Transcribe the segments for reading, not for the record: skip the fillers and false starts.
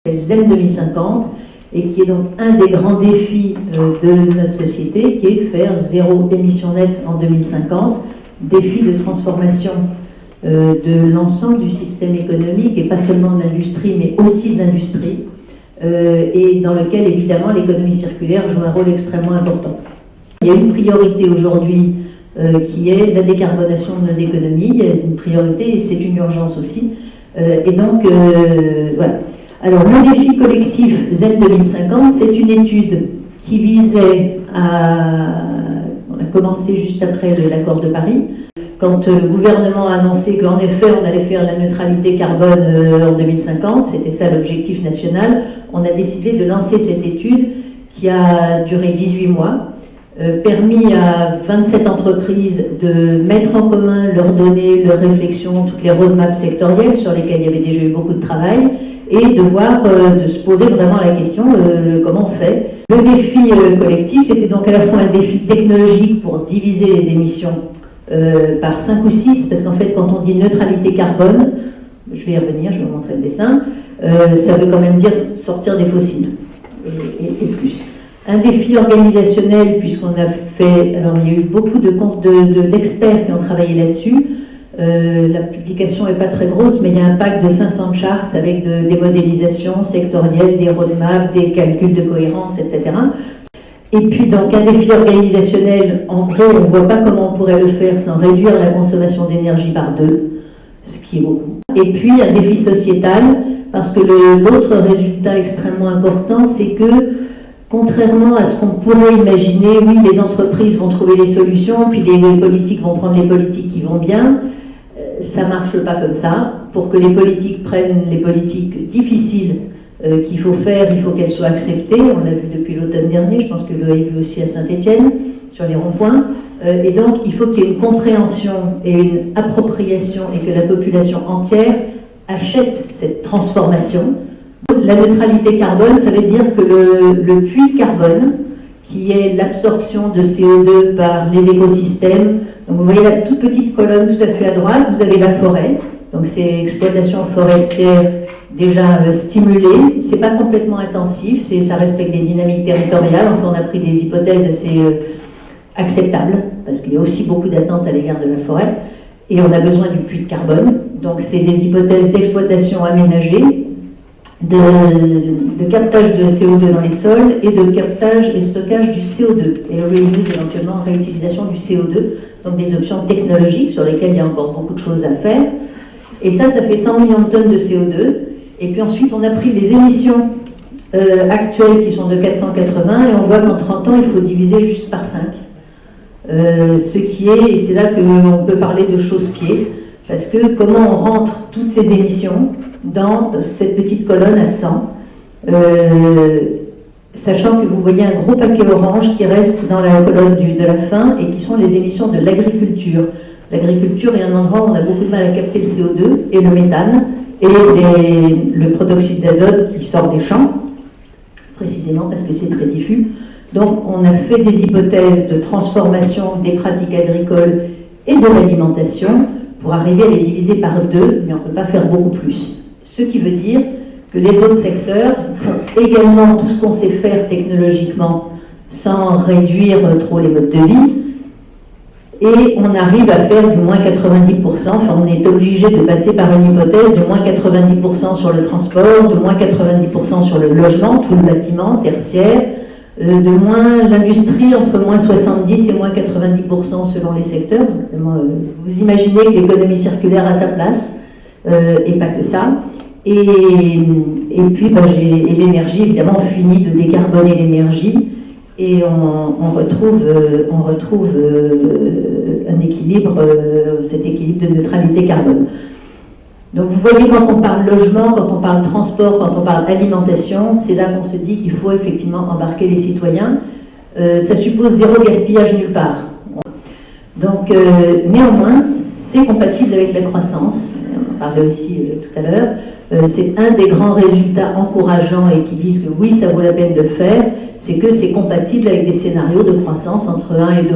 ZEN 2050, et qui est donc un des grands défis de notre société, qui est faire zéro émission nette en 2050, défi de transformation de l'ensemble du système économique, et pas seulement de l'industrie, mais aussi de l'industrie, et dans lequel évidemment l'économie circulaire joue un rôle extrêmement important. Il y a une priorité aujourd'hui qui est la décarbonation de nos économies, il y a une priorité et c'est une urgence aussi, et donc voilà. Alors, le défi collectif ZEN 2050, c'est une étude qui visait à... On a commencé juste après l'accord de Paris, quand le gouvernement a annoncé qu'en effet, on allait faire la neutralité carbone en 2050, c'était ça l'objectif national, on a décidé de lancer cette étude qui a duré 18 mois, permis à 27 entreprises de mettre en commun leurs données, leurs réflexions, toutes les roadmaps sectorielles sur lesquelles il y avait déjà eu beaucoup de travail, et de voir, de se poser vraiment la question comment on fait. Le défi collectif, c'était donc à la fois un défi technologique pour diviser les émissions par 5 ou 6, parce qu'en fait quand on dit neutralité carbone, je vais y revenir, je vais vous montrer le dessin, ça veut quand même dire sortir des fossiles, et plus. Un défi organisationnel, puisqu'on a fait, alors il y a eu beaucoup d'experts qui ont travaillé là-dessus. La publication n'est pas très grosse, mais il y a un pack de 500 chartes avec des modélisations sectorielles, des roadmaps, des calculs de cohérence, etc. Et puis donc un défi organisationnel, en gros, on ne voit pas comment on pourrait le faire sans réduire la consommation d'énergie par 2, ce qui est beaucoup. Et puis un défi sociétal, parce que l'autre résultat extrêmement important, c'est que contrairement à ce qu'on pourrait imaginer, oui, les entreprises vont trouver les solutions, puis les politiques vont prendre les politiques qui vont bien. Ça ne marche pas comme ça. Pour que les politiques prennent les politiques difficiles qu'il faut faire, il faut qu'elles soient acceptées. On l'a vu depuis l'automne dernier, je pense que vous l'avez vu aussi à Saint-Étienne, sur les ronds-points. Et donc, il faut qu'il y ait une compréhension et une appropriation et que la population entière achète cette transformation. La neutralité carbone, ça veut dire que le puits de carbone, qui est l'absorption de CO2 par les écosystèmes, donc vous voyez la toute petite colonne tout à fait à droite, vous avez la forêt, donc c'est exploitation forestière déjà stimulée, c'est pas complètement intensif, ça respecte des dynamiques territoriales, enfin on a pris des hypothèses assez acceptables, parce qu'il y a aussi beaucoup d'attentes à l'égard de la forêt, et on a besoin du puits de carbone, donc c'est des hypothèses d'exploitation aménagée, de captage de CO2 dans les sols et de captage et stockage du CO2 et reuse, éventuellement réutilisation du CO2, donc des options technologiques sur lesquelles il y a encore beaucoup de choses à faire. Et ça fait 100 millions de tonnes de CO2. Et puis ensuite, on a pris les émissions actuelles qui sont de 480 et on voit qu'en 30 ans, il faut diviser juste par 5. Ce qui est, et c'est là qu'on peut parler de chausse-pied, parce que comment on rentre toutes ces émissions dans cette petite colonne à 100, sachant que vous voyez un gros paquet orange qui reste dans la colonne de la fin et qui sont les émissions de l'agriculture. L'agriculture est un endroit où on a beaucoup de mal à capter le CO2 et le méthane et le protoxyde d'azote qui sort des champs, précisément parce que c'est très diffus. Donc on a fait des hypothèses de transformation des pratiques agricoles et de l'alimentation pour arriver à les diviser par 2, mais on ne peut pas faire beaucoup plus. Ce qui veut dire que les autres secteurs font également tout ce qu'on sait faire technologiquement sans réduire trop les modes de vie, et on arrive à faire du moins 90%, enfin on est obligé de passer par une hypothèse de moins 90% sur le transport, de moins 90% sur le logement, tout le bâtiment tertiaire, de moins l'industrie entre moins 70 et moins 90% selon les secteurs. Donc, vous imaginez que l'économie circulaire a sa place, et pas que ça. Et puis l'énergie, évidemment, on finit de décarboner l'énergie et on retrouve un équilibre, cet équilibre de neutralité carbone. Donc vous voyez, quand on parle logement, quand on parle transport, quand on parle alimentation, c'est là qu'on se dit qu'il faut effectivement embarquer les citoyens. Ça suppose zéro gaspillage nulle part. Donc néanmoins, c'est compatible avec la croissance, on en parlait aussi tout à l'heure, c'est un des grands résultats encourageants et qui disent que oui, ça vaut la peine de le faire, c'est que c'est compatible avec des scénarios de croissance entre 1 et 2%,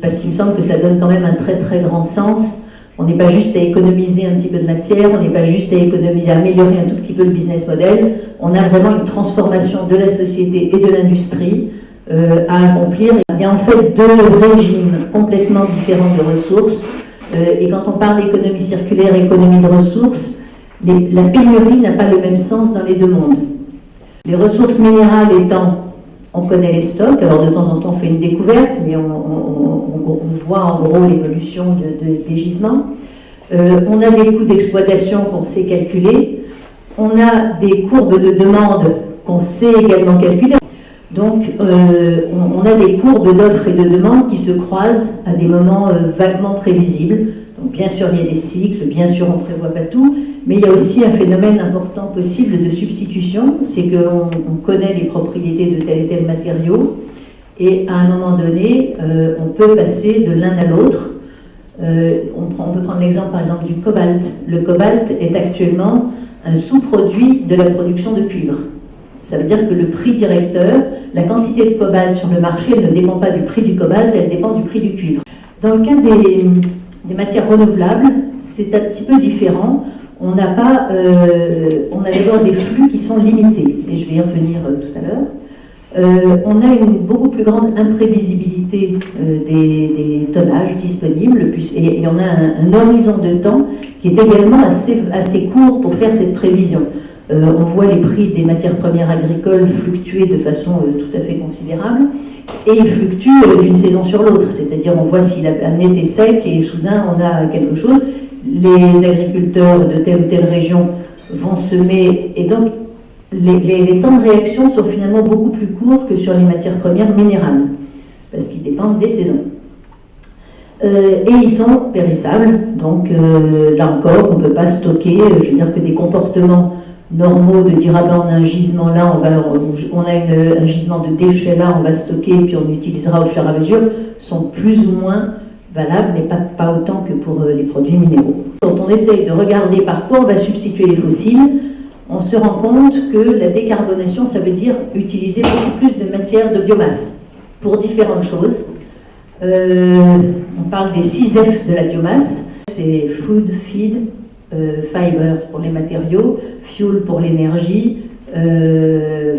parce qu'il me semble que ça donne quand même un très très grand sens On n'est pas juste à économiser un petit peu de matière, on n'est pas juste à économiser, à améliorer un tout petit peu le business model. On a vraiment une transformation de la société et de l'industrie à accomplir. Il y a en fait deux régimes complètement différents de ressources. Et quand on parle d'économie circulaire et économie de ressources, la pénurie n'a pas le même sens dans les deux mondes. Les ressources minérales étant, on connaît les stocks, alors de temps en temps on fait une découverte, mais on voit en gros l'évolution des gisements. On a des coûts d'exploitation qu'on sait calculer, on a des courbes de demande qu'on sait également calculer. Donc on a des courbes d'offres et de demande qui se croisent à des moments vaguement prévisibles. Donc bien sûr il y a des cycles, bien sûr on ne prévoit pas tout, mais il y a aussi un phénomène important possible de substitution, c'est qu'on connaît les propriétés de tel et tel matériau, et à un moment donné, on peut passer de l'un à l'autre. On peut prendre l'exemple par exemple du cobalt. Le cobalt est actuellement un sous-produit de la production de cuivre. Ça veut dire que le prix directeur, la quantité de cobalt sur le marché, elle ne dépend pas du prix du cobalt, elle dépend du prix du cuivre. Dans le cas des matières renouvelables, c'est un petit peu différent. On a d'abord des flux qui sont limités, et je vais y revenir tout à l'heure. On a une beaucoup plus grande imprévisibilité des tonnages disponibles, et on a un horizon de temps qui est également assez court pour faire cette prévision. On voit les prix des matières premières agricoles fluctuer de façon tout à fait considérable, et ils fluctuent d'une saison sur l'autre, c'est-à-dire on voit si un été sec et soudain on a quelque chose, les agriculteurs de telle ou telle région vont semer, et donc les temps de réaction sont finalement beaucoup plus courts que sur les matières premières minérales, parce qu'ils dépendent des saisons. Et ils sont périssables, donc là encore, on ne peut pas stocker, je veux dire que des comportements normaux de dire ah ben on a un gisement là, on a un gisement de déchets là, on va stocker et puis on utilisera au fur et à mesure, sont plus ou moins valables, mais pas autant que pour les produits minéraux. Quand on essaye de regarder par quoi on va substituer les fossiles, on se rend compte que la décarbonation, ça veut dire utiliser beaucoup plus de matière de biomasse pour différentes choses. On parle des 6 F de la biomasse, c'est food, feed, fiber pour les matériaux, fuel pour l'énergie,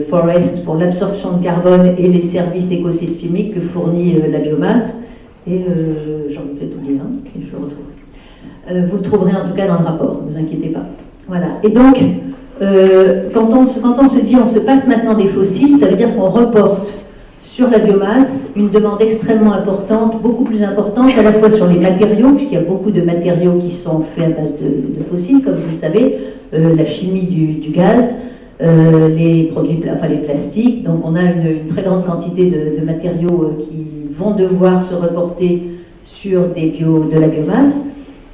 forest pour l'absorption de carbone et les services écosystémiques que fournit la biomasse. Et j'en ai peut-être oublié un, et je le retrouverai. Vous le trouverez en tout cas dans le rapport, ne vous inquiétez pas. Voilà. Et donc, quand on se dit on se passe maintenant des fossiles, ça veut dire qu'on reporte sur la biomasse une demande extrêmement importante, beaucoup plus importante à la fois sur les matériaux, puisqu'il y a beaucoup de matériaux qui sont faits à base de fossiles, comme vous le savez, la chimie du gaz, les produits, les plastiques. Donc on a une très grande quantité de matériaux qui vont devoir se reporter sur de la biomasse.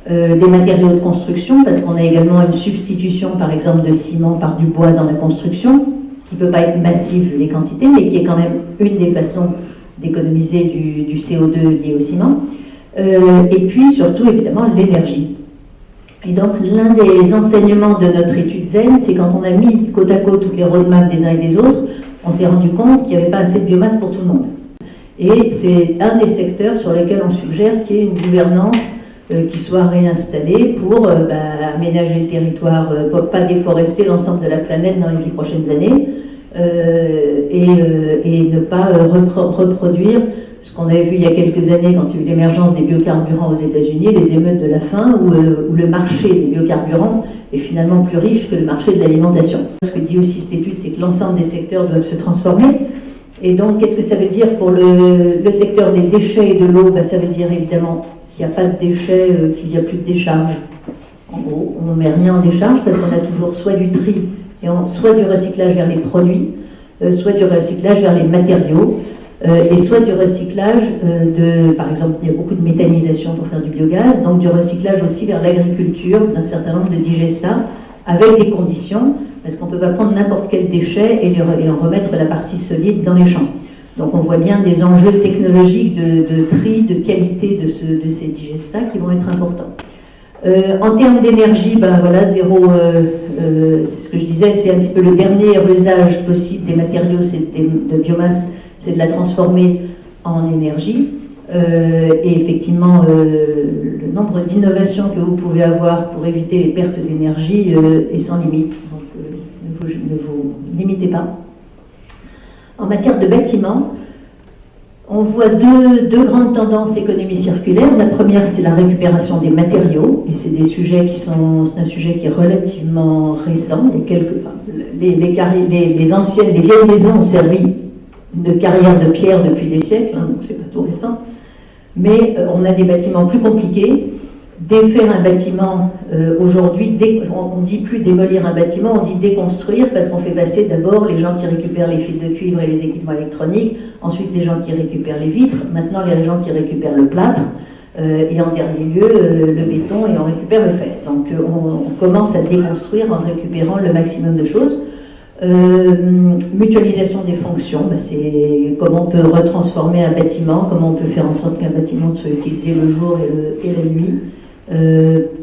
Des matériaux de construction, parce qu'on a également une substitution, par exemple, de ciment par du bois dans la construction, qui ne peut pas être massive vu les quantités, mais qui est quand même une des façons d'économiser du CO2 lié au ciment. Et puis, surtout, évidemment, l'énergie. Et donc, l'un des enseignements de notre étude ZEN, c'est quand on a mis côte à côte toutes les roadmaps des uns et des autres, on s'est rendu compte qu'il n'y avait pas assez de biomasse pour tout le monde. Et c'est un des secteurs sur lesquels on suggère qu'il y ait une gouvernance qui soit réinstallée pour aménager le territoire, pas déforester l'ensemble de la planète dans les 10 prochaines années, et ne pas reproduire ce qu'on avait vu il y a quelques années quand il y a eu l'émergence des biocarburants aux États-Unis, les émeutes de la faim, où le marché des biocarburants est finalement plus riche que le marché de l'alimentation. Ce que dit aussi cette étude, c'est que l'ensemble des secteurs doivent se transformer. Et donc, qu'est-ce que ça veut dire pour le secteur des déchets et de l'eau? Ça veut dire évidemment qu'il n'y a pas de déchets, qu'il n'y a plus de décharge. En gros, on ne met rien en décharge parce qu'on a toujours soit du tri, soit du recyclage vers les produits, soit du recyclage vers les matériaux, et soit du recyclage par exemple, il y a beaucoup de méthanisation pour faire du biogaz, donc du recyclage aussi vers l'agriculture d'un certain nombre de digestats, avec des conditions, parce qu'on ne peut pas prendre n'importe quel déchet et en remettre la partie solide dans les champs. Donc on voit bien des enjeux technologiques de tri, de qualité de ces digestats qui vont être importants. En termes d'énergie, zéro, c'est ce que je disais, c'est un petit peu le dernier usage possible des matériaux de biomasse, c'est de la transformer en énergie. Et effectivement, le nombre d'innovations que vous pouvez avoir pour éviter les pertes d'énergie est sans limite. Donc, ne vous limitez pas. En matière de bâtiments, on voit deux grandes tendances économie circulaire. La première, c'est la récupération des matériaux, et c'est un sujet qui est relativement récent. Les vieilles maisons ont servi de carrière de pierre depuis des siècles, donc c'est pas tout récent. Mais on a des bâtiments plus compliqués. Défaire un bâtiment, aujourd'hui, on ne dit plus démolir un bâtiment, on dit déconstruire, parce qu'on fait passer d'abord les gens qui récupèrent les fils de cuivre et les équipements électroniques, ensuite les gens qui récupèrent les vitres, maintenant les gens qui récupèrent le plâtre, et en dernier lieu le béton, et on récupère le fer. Donc on commence à déconstruire en récupérant le maximum de choses. Mutualisation des fonctions, c'est comment on peut retransformer un bâtiment, comment on peut faire en sorte qu'un bâtiment soit utilisé le jour et la nuit,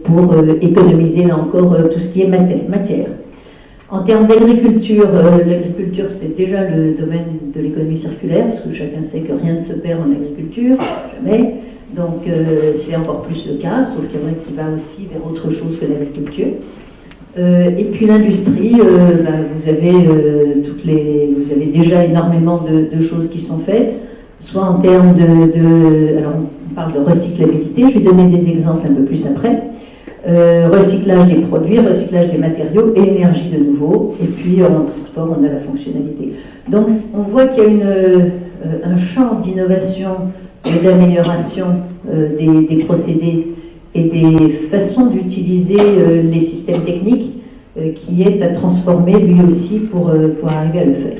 pour économiser là encore tout ce qui est matière. En termes d'agriculture, l'agriculture c'était déjà le domaine de l'économie circulaire, parce que chacun sait que rien ne se perd en agriculture, jamais. Donc c'est encore plus le cas, sauf qu'il y en a qui va aussi vers autre chose que l'agriculture. Et puis l'industrie, vous avez déjà énormément de choses qui sont faites, soit en termes alors on parle de recyclabilité, je vais donner des exemples un peu plus après, recyclage des produits, recyclage des matériaux et énergie de nouveau, et puis en transport on a la fonctionnalité. Donc on voit qu'il y a un champ d'innovation et d'amélioration des procédés et des façons d'utiliser les systèmes techniques qui est à transformer lui aussi pour arriver à le faire.